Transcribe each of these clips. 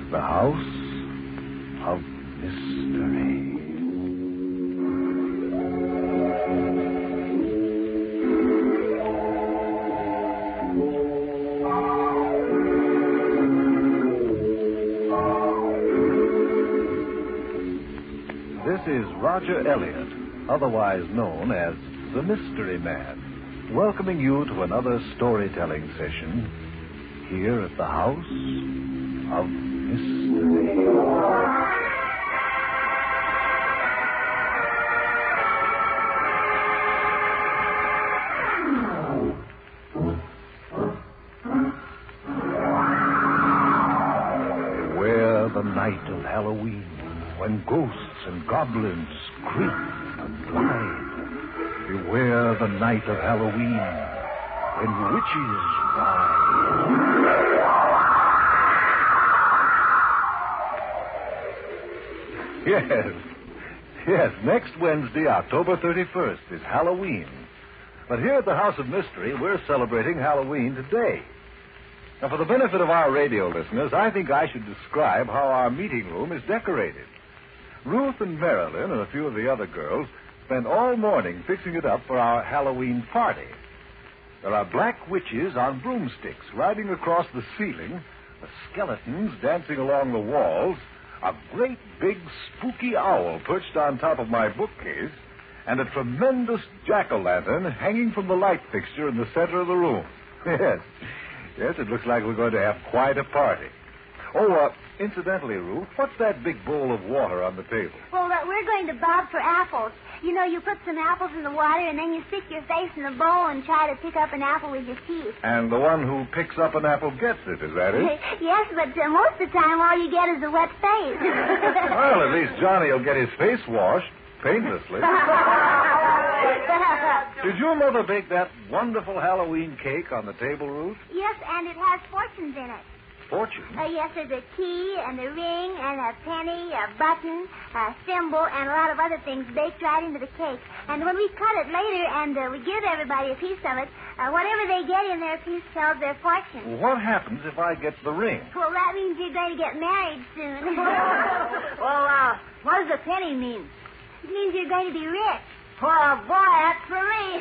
The House of Mystery. This is Roger Elliott, otherwise known as the Mystery Man, welcoming you to another storytelling session here at the House of Mystery. Beware the night of Halloween, when ghosts and goblins creep and glide. Beware the night of Halloween, when witches ride. Yes, next Wednesday, October 31st, is Halloween. But here at the House of Mystery, we're celebrating Halloween today. Now, for the benefit of our radio listeners, I think I should describe how our meeting room is decorated. Ruth and Marilyn and a few of the other girls spent all morning fixing it up for our Halloween party. There are black witches on broomsticks riding across the ceiling, skeletons dancing along the walls, a great big spooky owl perched on top of my bookcase, and a tremendous jack-o'-lantern hanging from the light fixture in the center of the room. Yes, it looks like we're going to have quite a party. Oh, incidentally, Ruth, what's that big bowl of water on the table? Well, we're going to bob for apples. You know, you put some apples in the water, and then you stick your face in the bowl and try to pick up an apple with your teeth. And the one who picks up an apple gets it, is that it? Yes, but most of the time, all you get is a wet face. Well, at least Johnny will get his face washed painlessly. Did your mother bake that wonderful Halloween cake on the table, Ruth? Yes, and it has fortunes in it. Fortune? Yes, there's a key and a ring and a penny, a button, a symbol, and a lot of other things baked right into the cake. And when we cut it later and we give everybody a piece of it, whatever they get in their piece tells their fortune. What happens if I get the ring? Well, that means you're going to get married soon. Well, what does a penny mean? It means you're going to be rich. Oh, boy, that's for me.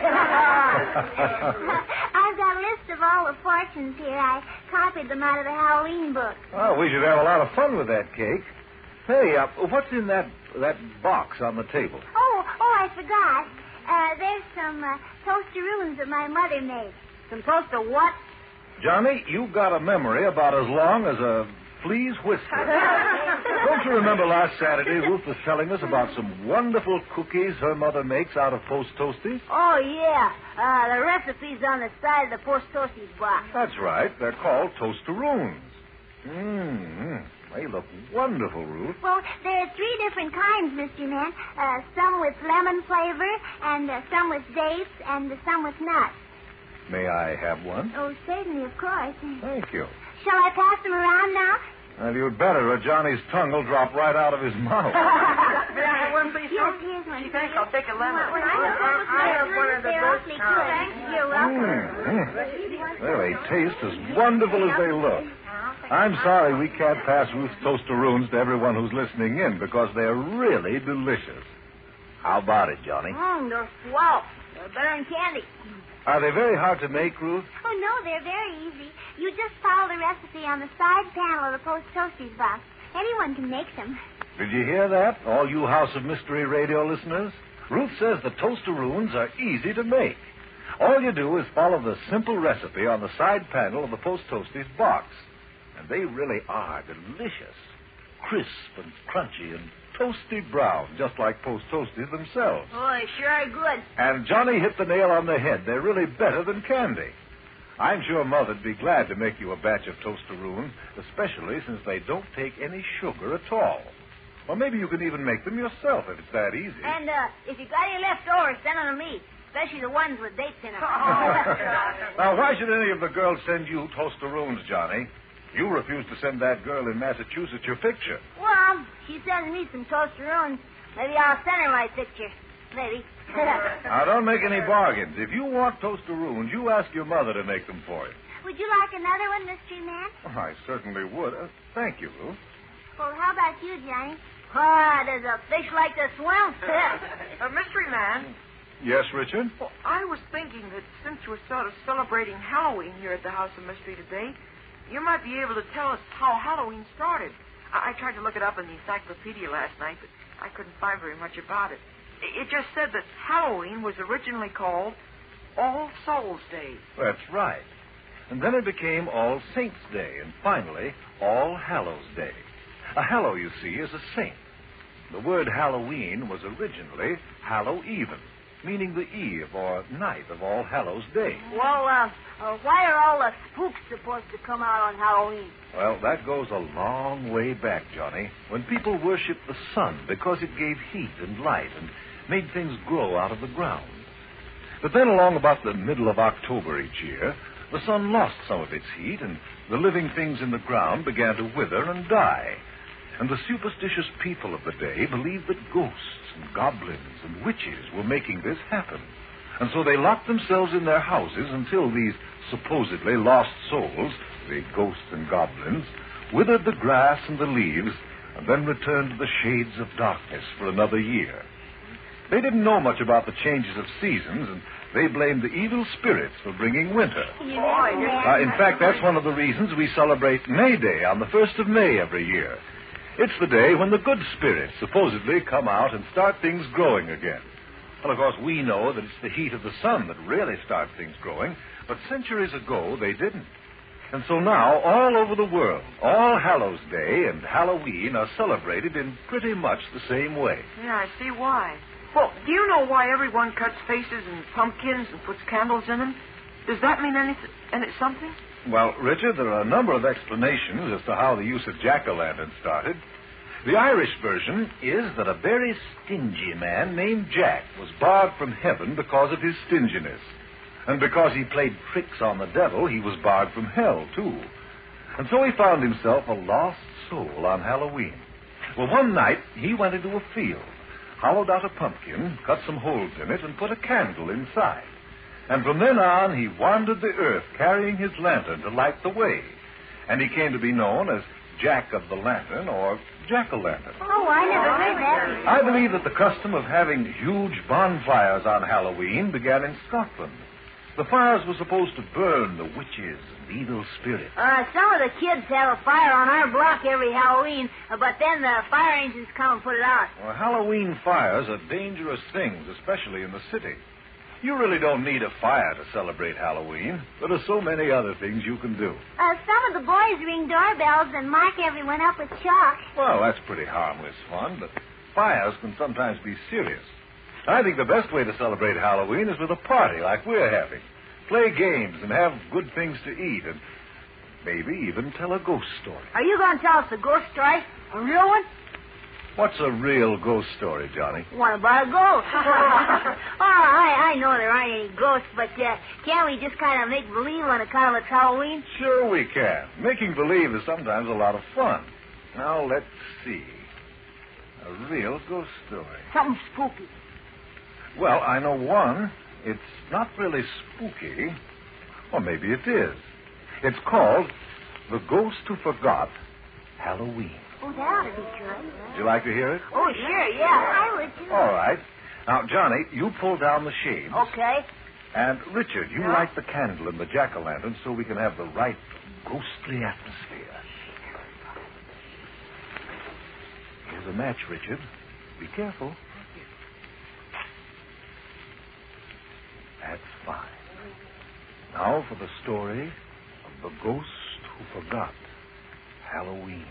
I've got a list of all the fortunes here. I copied them out of the Halloween book. Oh, we should have a lot of fun with that cake. Hey, what's in that box on the table? Oh, I forgot. There's some toasteroons that my mother made. Some toaster what? Johnny, you've got a memory about as long as a flea's whisker. Don't you remember last Saturday Ruth was telling us about some wonderful cookies her mother makes out of Post Toasties? Oh, yeah. The recipe's on the side of the Post Toasties box. That's right. They're called Toasteroons. They look wonderful, Ruth. Well, there are 3 different kinds, Mr. Man. Some with lemon flavor, and some with dates, and some with nuts. May I have one? Oh, certainly, of course. Thank you. Shall I pass them around now? Well, you'd better, or Johnny's tongue will drop right out of his mouth. May I have one, please? Yes, here's one. Gee, thanks. I'll take a lemon. I have one of the best. Thanks. You're welcome. Well, they taste as wonderful as they look. I'm sorry we can't pass Ruth's Toasteroons to everyone who's listening in because they're really delicious. How about it, Johnny? They're swell. They're better than candy. Are they very hard to make, Ruth? Oh, no, they're very easy. You just follow the recipe on the side panel of the Post Toasties box. Anyone can make them. Did you hear that, all you House of Mystery radio listeners? Ruth says the Toasteroons are easy to make. All you do is follow the simple recipe on the side panel of the Post Toasties box. And they really are delicious. Crisp and crunchy and toasty brown, just like Post Toasties themselves. Oh, they sure are good. And Johnny hit the nail on the head. They're really better than candy. I'm sure Mother'd be glad to make you a batch of Toasteroons, especially since they don't take any sugar at all. Or maybe you can even make them yourself if it's that easy. And if you got any left over, send them to me, especially the ones with dates in them. Now, why should any of the girls send you Toasteroons, Johnny? You refused to send that girl in Massachusetts your picture. Well, she sends me some toasteroons. Maybe I'll send her my picture. Maybe. Now, don't make any bargains. If you want Toasteroons, you ask your mother to make them for you. Would you like another one, Mystery Man? Oh, I certainly would. Thank you, Ruth. Well, how about you, Johnny? Does a fish like to swim? Mystery Man, Yes, Richard? well, I was thinking that since we're sort of celebrating Halloween here at the House of Mystery today, you might be able to tell us how Halloween started. I tried to look it up in the encyclopedia last night, but I couldn't find very much about it. It just said that Halloween was originally called All Souls Day. That's right. And then it became All Saints' Day, and finally, All Hallows' Day. A hallow, you see, is a saint. The word Halloween was originally Hallow-even, meaning the eve or night of All Hallows' Day. Well, why are all the spooks supposed to come out on Halloween? Well, that goes a long way back, Johnny, when people worshipped the sun because it gave heat and light and made things grow out of the ground. But then along about the middle of October each year, the sun lost some of its heat and the living things in the ground began to wither and die. And the superstitious people of the day believed that ghosts and goblins and witches were making this happen. And so they locked themselves in their houses until these supposedly lost souls, the ghosts and goblins, withered the grass and the leaves and then returned to the shades of darkness for another year. They didn't know much about the changes of seasons, and they blamed the evil spirits for bringing winter. In fact, that's one of the reasons we celebrate May Day on the 1st of May every year. It's the day when the good spirits supposedly come out and start things growing again. Well, of course, we know that it's the heat of the sun that really starts things growing, but centuries ago they didn't. And so now, all over the world, All Hallows' Day and Halloween are celebrated in pretty much the same way. Yeah, I see why. Well, do you know why everyone cuts faces and pumpkins and puts candles in them? Does that mean something? Well, Richard, there are a number of explanations as to how the use of jack-o'-lanterns started. The Irish version is that a very stingy man named Jack was barred from heaven because of his stinginess. And because he played tricks on the devil, he was barred from hell, too. And so he found himself a lost soul on Halloween. Well, one night, he went into a field, hollowed out a pumpkin, cut some holes in it, and put a candle inside. And from then on, he wandered the earth, carrying his lantern to light the way. And he came to be known as Jack of the Lantern or Jack-o'-lantern. Oh, I never heard that. I believe that the custom of having huge bonfires on Halloween began in Scotland. The fires were supposed to burn the witches and evil spirits. Some of the kids have a fire on our block every Halloween, but then the fire engines come and put it out. Well, Halloween fires are dangerous things, especially in the city. You really don't need a fire to celebrate Halloween. There are so many other things you can do. Some of the boys ring doorbells and mark everyone up with chalk. Well, that's pretty harmless fun, but fires can sometimes be serious. I think the best way to celebrate Halloween is with a party like we're having. Play games and have good things to eat and maybe even tell a ghost story. Are you going to tell us a ghost story? A real one? What's a real ghost story, Johnny? What about a ghost? I know there aren't any ghosts, but can't we just kind of make believe on account of it's Halloween? Sure we can. Making believe is sometimes a lot of fun. Now, let's see. A real ghost story. Something spooky. Well, I know one. It's not really spooky. Or maybe it is. It's called The Ghost Who Forgot Halloween. Oh, that ought to be good. Would you like to hear it? Oh, sure, yeah. I would, too. All right. Now, Johnny, you pull down the shades. Okay. And, Richard, you light the candle in the jack-o'-lantern so we can have the right ghostly atmosphere. Here's a match, Richard. Be careful. That's fine. Now for the story of the ghost who forgot Halloween.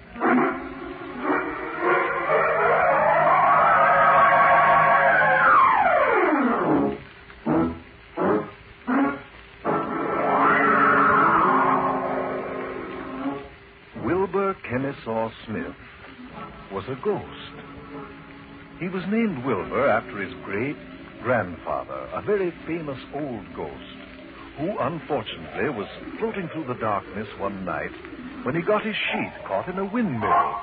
Wilbur Kennesaw Smith was a ghost. He was named Wilbur after his great-grandfather, a very famous old ghost, who unfortunately was floating through the darkness one night when he got his sheet caught in a windmill,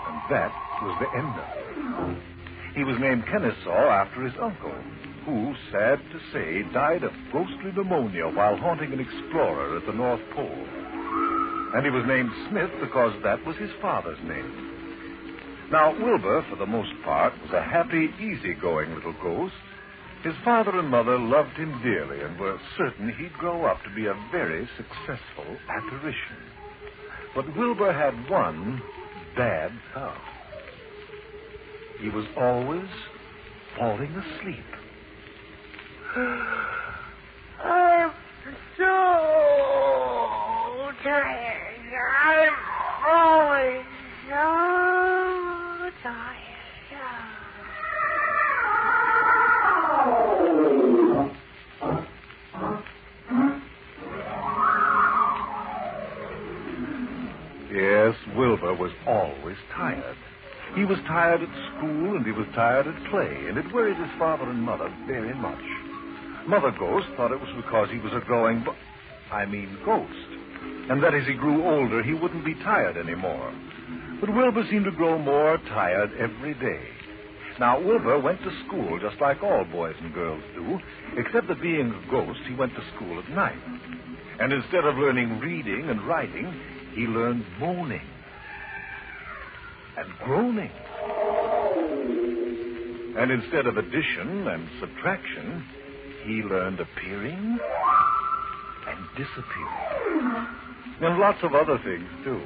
and that was the end of it. He was named Kennesaw after his uncle, who, sad to say, died of ghostly pneumonia while haunting an explorer at the North Pole. And he was named Smith because that was his father's name. Now, Wilbur, for the most part, was a happy, easygoing little ghost. His father and mother loved him dearly and were certain he'd grow up to be a very successful apparition. But Wilbur had one bad thought. He was always falling asleep. I'm so tired. I'm always so tired. Yes, Wilbur was always tired. He was tired at school and he was tired at play, and it worried his father and mother very much. Mother Ghost thought it was because he was a growing ghost, and that as he grew older, he wouldn't be tired anymore. But Wilbur seemed to grow more tired every day. Now, Wilbur went to school just like all boys and girls do, except that being a ghost, he went to school at night. And instead of learning reading and writing, he learned moaning and groaning. And instead of addition and subtraction, he learned appearing and disappearing. And lots of other things, too.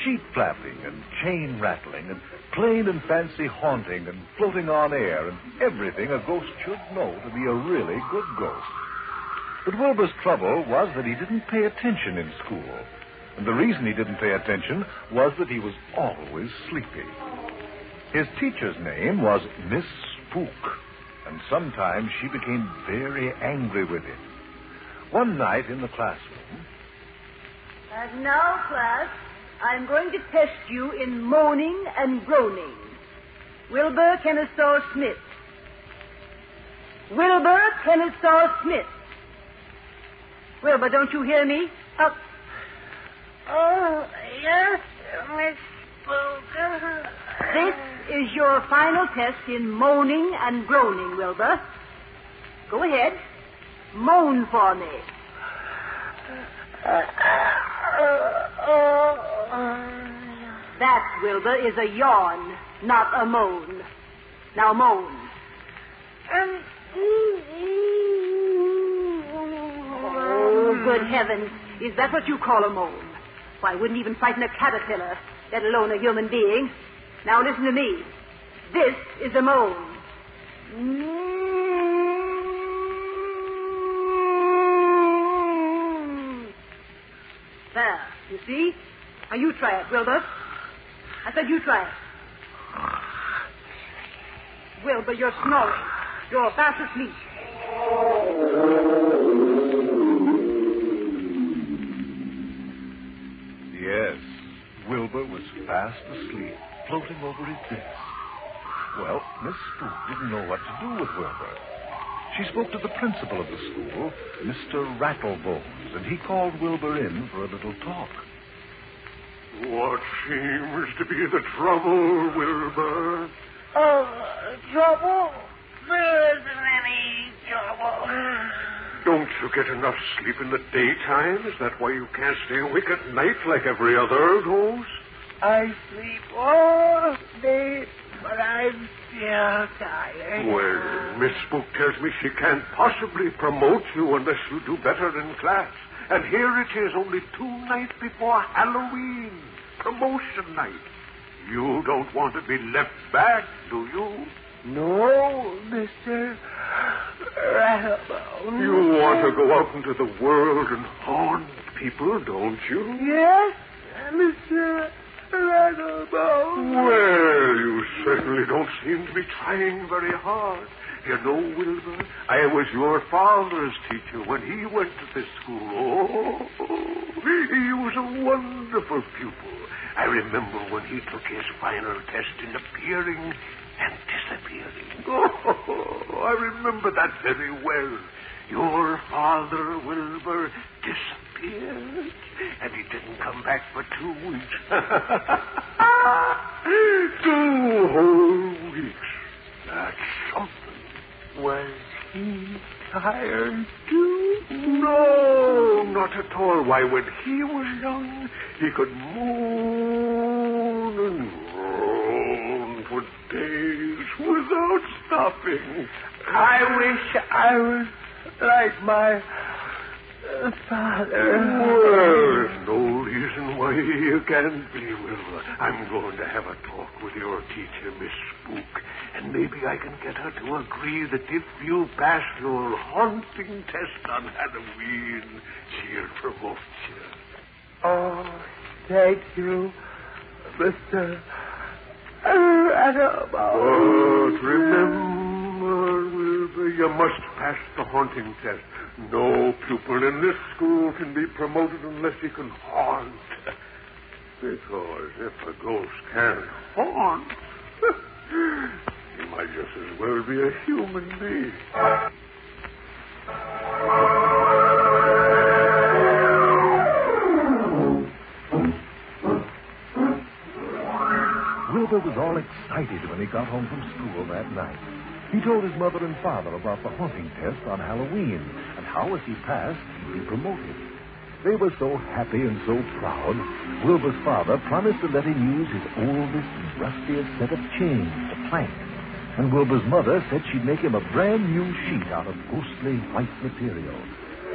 Sheet flapping and chain rattling and plain and fancy haunting and floating on air and everything a ghost should know to be a really good ghost. But Wilbur's trouble was that he didn't pay attention in school. And the reason he didn't pay attention was that he was always sleepy. His teacher's name was Miss Spook, and sometimes she became very angry with him. One night in the classroom... And now, class, I'm going to test you in moaning and groaning. Wilbur Kennesaw Smith. Wilbur Kennesaw Smith. Wilbur, don't you hear me? Up. Oh, yes, Miss Spook. This is your final test in moaning and groaning, Wilbur. Go ahead. Moan for me. That, Wilbur, is a yawn, not a moan. Now moan. Oh, good heavens. Is that what you call a moan? Why, I wouldn't even frighten a caterpillar, let alone a human being. Now listen to me. This is a moan. There, you see? Now you try it, Wilbur. I said you try it. Wilbur, you're snoring. You're fast asleep. Yes, Wilbur was fast asleep, floating over his desk. Well, Miss Spook didn't know what to do with Wilbur. She spoke to the principal of the school, Mr. Rattlebones, and he called Wilbur in for a little talk. What seems to be the trouble, Wilbur? Oh, trouble? There isn't any trouble. Don't you get enough sleep in the daytime? Is that why you can't stay awake at night like every other ghost? I sleep all day, but I'm still tired. Well, Miss Spook tells me she can't possibly promote you unless you do better in class. And here it is, only 2 nights before Halloween. Promotion night. You don't want to be left back, do you? No, Mr. Rattlebone. You want to go out into the world and haunt people, don't you? Yes, Mr. Rattlebone. Well, you certainly don't seem to be trying very hard. You know, Wilbur, I was your father's teacher when he went to this school. Oh, he was a wonderful pupil. I remember when he took his final test in appearing and disappearing. Oh, I remember that very well. Your father, Wilbur, disappeared, and he didn't come back for 2 weeks. 2 whole weeks. That's something. Was he tired, too? No, not at all. Why, when he was young, he could moan and groan nothing. I wish I was like my father. Well, there's no reason why you can't be, Wilbur. I'm going to have a talk with your teacher, Miss Spook, and maybe I can get her to agree that if you pass your haunting test on Halloween, she'll promote you. Oh, thank you, Mr. Animal. But remember, Wilbur, you must pass the haunting test. No pupil in this school can be promoted unless he can haunt. Because if a ghost can't haunt, he might just as well be a human being. Wilbur was all excited when he got home from school that night. He told his mother and father about the haunting test on Halloween and how, if he passed, he'd be promoted. They were so happy and so proud, Wilbur's father promised to let him use his oldest and rustiest set of chains to plank. And Wilbur's mother said she'd make him a brand new sheet out of ghostly white material.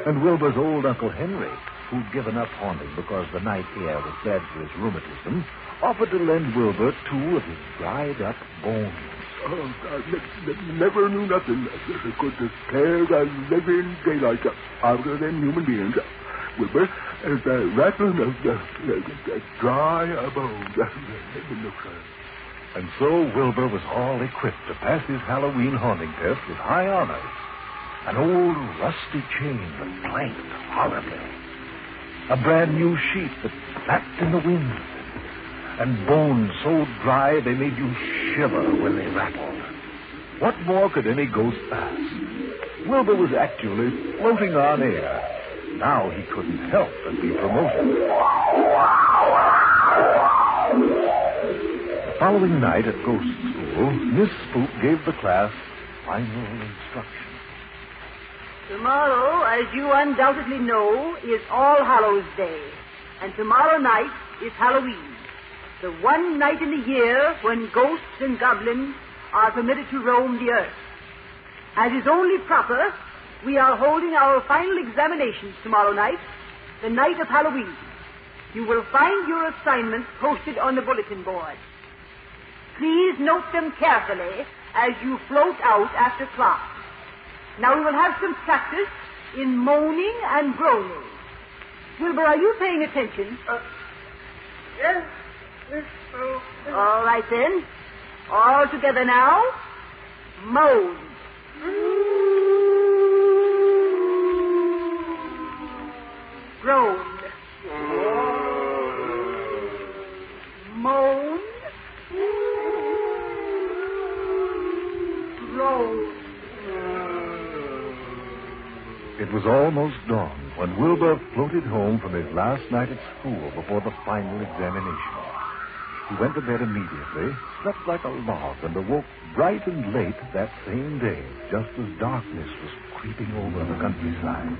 And Wilbur's old Uncle Henry, who'd given up haunting because the night air was bad for his rheumatism, offered to lend Wilbur 2 of his dried-up bones. Oh, I never knew nothing that could scare the living daylight out of them human beings. Wilbur, the rattling of the dry bones. And so Wilbur was all equipped to pass his Halloween haunting test with high honors. An old rusty chain that clanked horribly. A brand new sheet that flapped in the wind. And bones so dry they made you shiver when they rattled. What more could any ghost ask? Wilbur was actually floating on air. Now he couldn't help but be promoted. The following night at Ghost School, Miss Spook gave the class final instruction. Tomorrow, as you undoubtedly know, is All Hallows Day. And tomorrow night is Halloween. The one night in the year when ghosts and goblins are permitted to roam the earth. As is only proper, we are holding our final examinations tomorrow night, the night of Halloween. You will find your assignments posted on the bulletin board. Please note them carefully as you float out after class. Now we will have some practice in moaning and groaning. Wilbur, are you paying attention? Yes. All right, then. All together now. Moan. Groan. Moan. Groan. It was almost dawn when Wilbur floated home from his last night at school before the final examination. He went to bed immediately, slept like a log, and awoke bright and late that same day, just as darkness was creeping over the countryside.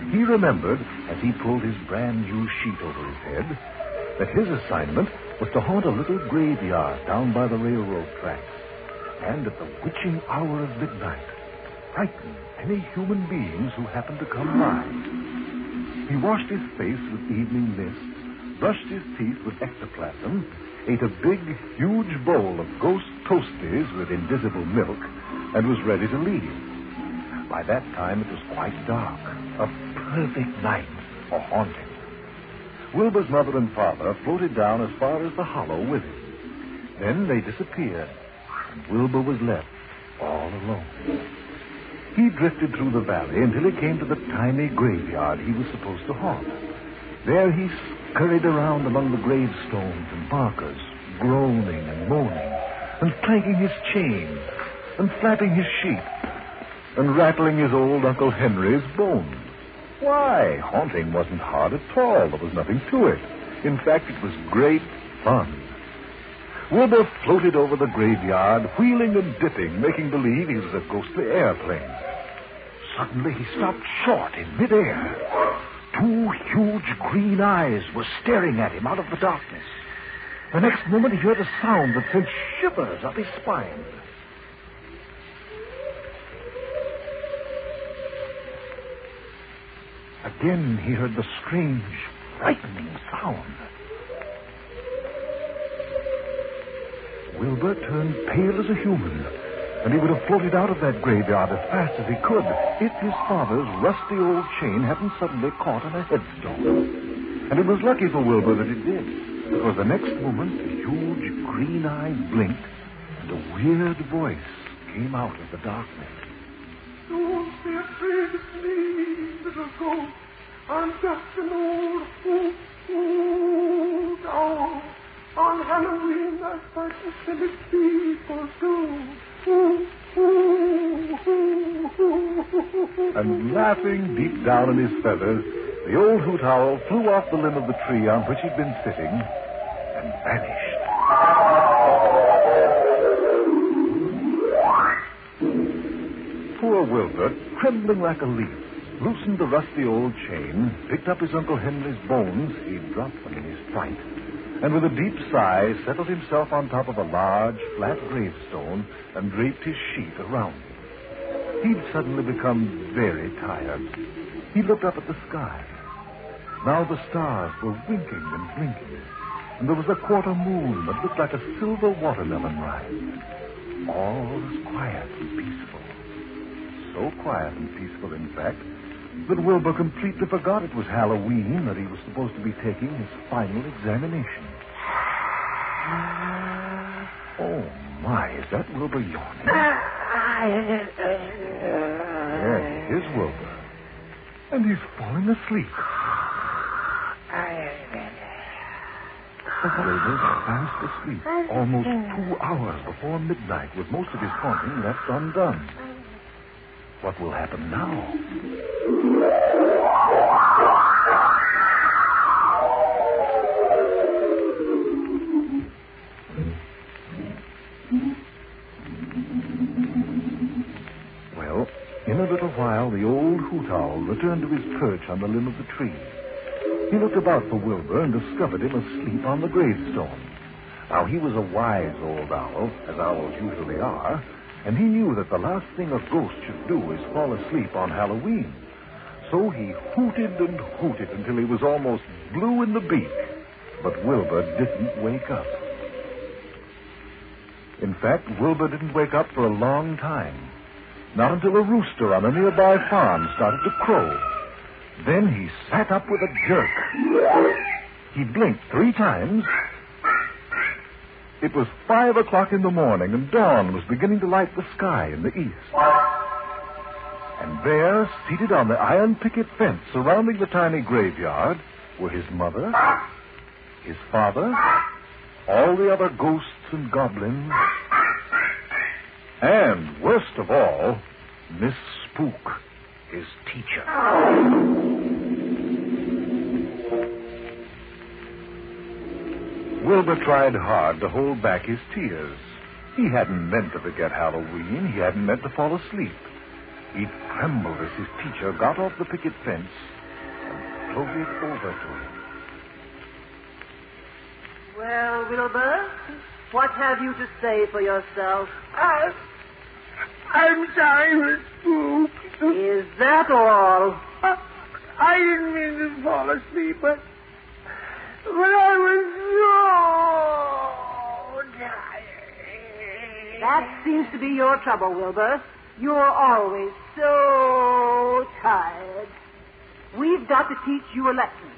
He remembered, as he pulled his brand new sheet over his head, that his assignment was to haunt a little graveyard down by the railroad tracks, and at the witching hour of midnight, frighten any human beings who happened to come by. He washed his face with evening mist, brushed his teeth with ectoplasm, ate a big, huge bowl of ghost toasties with invisible milk, and was ready to leave. By that time, it was quite dark, a perfect night for haunting. Wilbur's mother and father floated down as far as the hollow with him. Then they disappeared, and Wilbur was left all alone. He drifted through the valley until he came to the tiny graveyard he was supposed to haunt. There he scurried around among the gravestones and markers, groaning and moaning, and clanking his chain, and flapping his sheet, and rattling his old Uncle Henry's bones. Why, haunting wasn't hard at all. There was nothing to it. In fact, it was great fun. Wilbur floated over the graveyard, wheeling and dipping, making believe he was a ghostly airplane. Suddenly, he stopped short in midair. 2 huge green eyes were staring at him out of the darkness. The next moment, he heard a sound that sent shivers up his spine. Again he heard the strange, frightening sound. Wilbur turned pale as a human, and he would have floated out of that graveyard as fast as he could if his father's rusty old chain hadn't suddenly caught on a headstone. And it was lucky for Wilbur that it did, because the next moment the huge green eyes blinked, and a weird voice came out of the darkness. Don't be afraid of me, little ghost. I'm just an old doll. On Halloween, I start to silly people too. And laughing deep down in his feathers, the old hoot owl flew off the limb of the tree on which he'd been sitting and vanished. Poor Wilbur, trembling like a leaf, loosened the rusty old chain, picked up his Uncle Henry's bones, he'd dropped them in his fright, and with a deep sigh settled himself on top of a large, flat gravestone and draped his sheet around him. He'd suddenly become very tired. He looked up at the sky. Now the stars were winking and blinking, and there was a quarter moon that looked like a silver watermelon rind. All was quiet and peaceful. So quiet and peaceful, in fact, that Wilbur completely forgot it was Halloween, that he was supposed to be taking his final examination. Oh, my, is that Wilbur yawning? Yes, it is Wilbur. And he's falling asleep. Wilbur's fast asleep, almost 2 hours before midnight, with most of his haunting left undone. What will happen now? Well, in a little while, the old hoot owl returned to his perch on the limb of the tree. He looked about for Wilbur and discovered him asleep on the gravestone. Now, he was a wise old owl, as owls usually are, and he knew that the last thing a ghost should do is fall asleep on Halloween. So he hooted and hooted until he was almost blue in the beak. But Wilbur didn't wake up. In fact, Wilbur didn't wake up for a long time. Not until a rooster on a nearby farm started to crow. Then he sat up with a jerk. He blinked 3 times. It was 5 o'clock in the morning, and dawn was beginning to light the sky in the east. And there, seated on the iron picket fence surrounding the tiny graveyard, were his mother, his father, all the other ghosts and goblins, and, worst of all, Miss Spook, his teacher. Wilbur tried hard to hold back his tears. He hadn't meant to forget Halloween. He hadn't meant to fall asleep. He trembled as his teacher got off the picket fence and floated over to him. Well, Wilbur, what have you to say for yourself? I'm sorry, Miss Spook. Is that all? I didn't mean to fall asleep, but I was so tired. That seems to be your trouble, Wilbur. You're always so tired. We've got to teach you a lesson.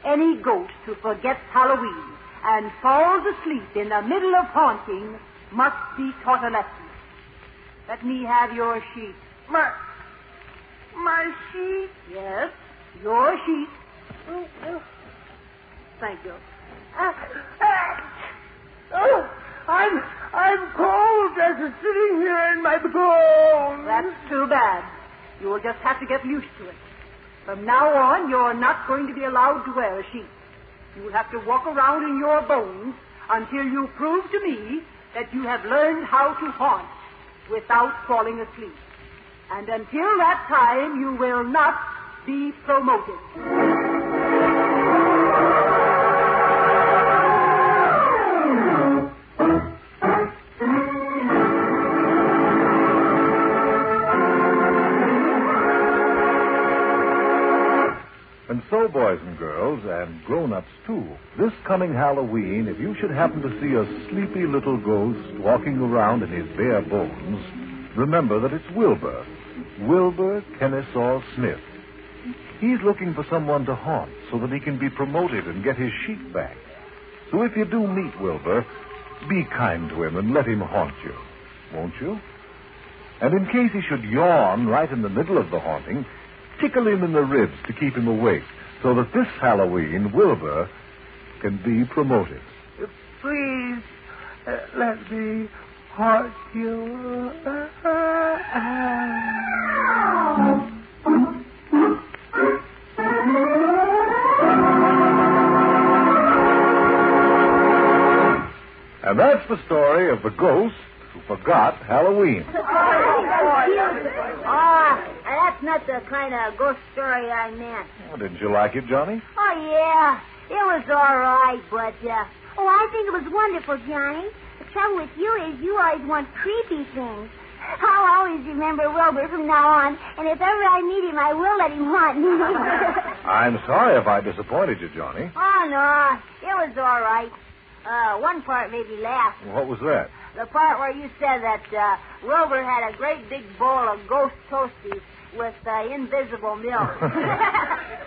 Any ghost who forgets Halloween and falls asleep in the middle of haunting must be taught a lesson. Let me have your sheet. My sheet? Yes, your sheet. Thank you. I'm cold as a sitting here in my bones. That's too bad. You will just have to get used to it. From now on, you're not going to be allowed to wear a sheet. You will have to walk around in your bones until you prove to me that you have learned how to haunt without falling asleep. And until that time, you will not be promoted. and grown-ups, too. This coming Halloween, if you should happen to see a sleepy little ghost walking around in his bare bones, remember that it's Wilbur. Wilbur Kennesaw Smith. He's looking for someone to haunt so that he can be promoted and get his sheep back. So if you do meet Wilbur, be kind to him and let him haunt you, won't you? And in case he should yawn right in the middle of the haunting, tickle him in the ribs to keep him awake so that this Halloween, Wilbur can be promoted. Please, let me haunt you. And that's the story of the ghost who forgot Halloween. That's not the kind of ghost story I meant. Oh, didn't you like it, Johnny? Oh, yeah. It was all right, but, Oh, I think it was wonderful, Johnny. The trouble with you is you always want creepy things. I'll always remember Wilbur from now on, and if ever I meet him, I will let him haunt me. I'm sorry if I disappointed you, Johnny. Oh, no. It was all right. One part made me laugh. What was that? The part where you said that Wilbur had a great big bowl of ghost toasties with invisible milk.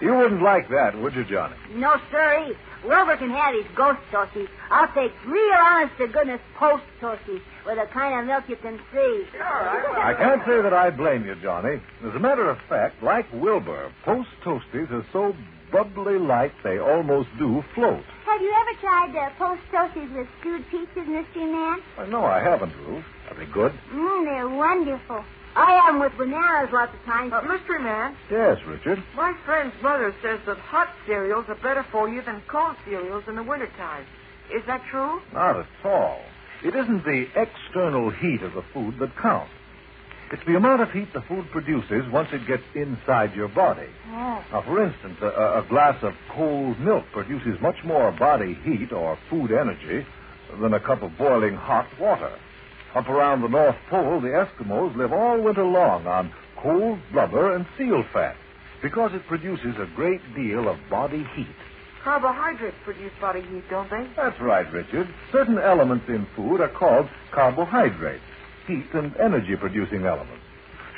You wouldn't like that, would you, Johnny? No, sirree. Wilbur can have his ghost toasties. I'll take real honest-to-goodness post toasties with the kind of milk you can see. I can't say that I blame you, Johnny. As a matter of fact, like Wilbur, post toasties are so bubbly light they almost do float. Have you ever tried post toasties with stewed peaches, Mystery Man? No, I haven't, Ruth. Are they good? They're wonderful. I have them with bananas lots of times. Mystery Man, Yes, Richard. my friend's mother says that hot cereals are better for you than cold cereals in the wintertime. Is that true? Not at all. It isn't the external heat of the food that counts. It's the amount of heat the food produces once it gets inside your body. Oh. Now, for instance, a glass of cold milk produces much more body heat or food energy than a cup of boiling hot water. Up around the North Pole, the Eskimos live all winter long on cold blubber and seal fat because it produces a great deal of body heat. Carbohydrates produce body heat, don't they? That's right, Richard. Certain elements in food are called carbohydrates, heat and energy-producing elements.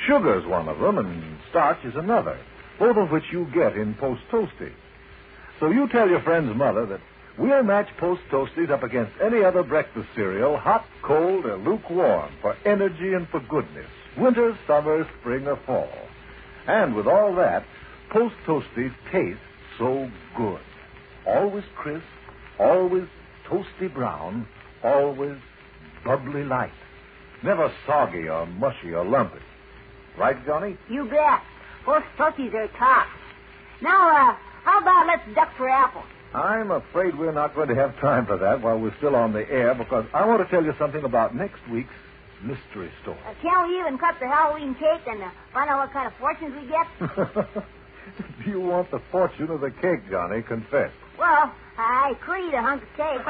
Sugar's one of them, and starch is another, both of which you get in Post Toasties. So you tell your friend's mother that we'll match Post Toasties up against any other breakfast cereal, hot, cold, or lukewarm, for energy and for goodness, winter, summer, spring, or fall. And with all that, Post Toasties taste so good. Always crisp, always toasty brown, always bubbly light. Never soggy or mushy or lumpy. Right, Johnny? You bet. Post toasties are top. Now, how about let's duck for apples? I'm afraid we're not going to have time for that while we're still on the air because I want to tell you something about next week's mystery story. Can't we even cut the Halloween cake and find out what kind of fortunes we get? Do you want the fortune of the cake, Johnny? Confess. Well, I could eat a hunk of cake.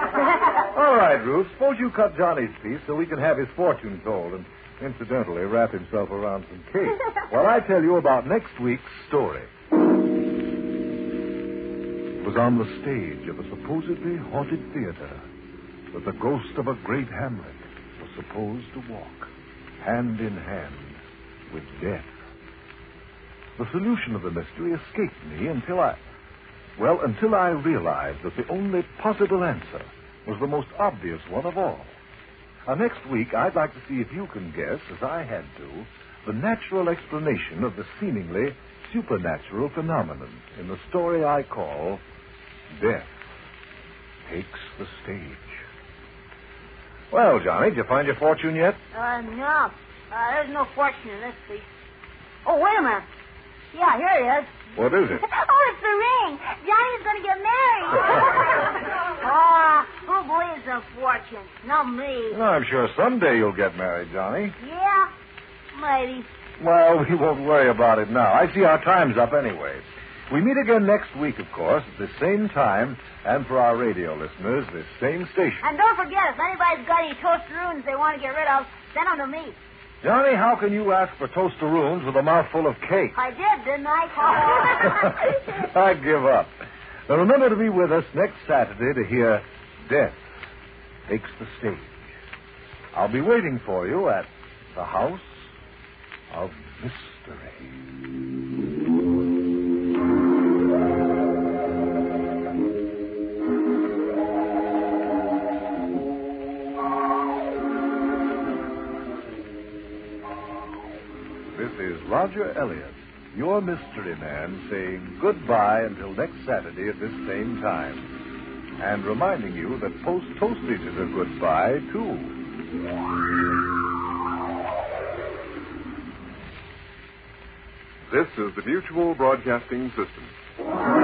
All right, Ruth. Suppose you cut Johnny's piece so we can have his fortune told and incidentally wrap himself around some cake. While I tell you about next week's story. It was on the stage of a supposedly haunted theater that the ghost of a great Hamlet was supposed to walk, hand in hand with death. The solution of the mystery escaped me until I realized that the only possible answer was the most obvious one of all. Next week, I'd like to see if you can guess, as I had to, the natural explanation of the seemingly supernatural phenomenon in the story I call Death Takes the Stage. Well, Johnny, did you find your fortune yet? No. There's no fortune in this piece. Oh, wait a minute. Yeah, here it is. What is it? Oh, it's the ring. Johnny's going to get married. Who believes in fortune? Not me. Well, I'm sure someday you'll get married, Johnny. Yeah, maybe. Well, we won't worry about it now. I see our time's up anyway. We meet again next week, of course, at the same time, and for our radio listeners, this same station. And don't forget, if anybody's got any toasteroons they want to get rid of, send them to me. Johnny, how can you ask for toasteroons with a mouthful of cake? I did, didn't I? I give up. Now remember to be with us next Saturday to hear Death Takes the Stage. I'll be waiting for you at the House of Mystery. This is Roger Elliott, your mystery man, saying goodbye until next Saturday at this same time. And reminding you that post postage is a goodbye, too. This is the Mutual Broadcasting System.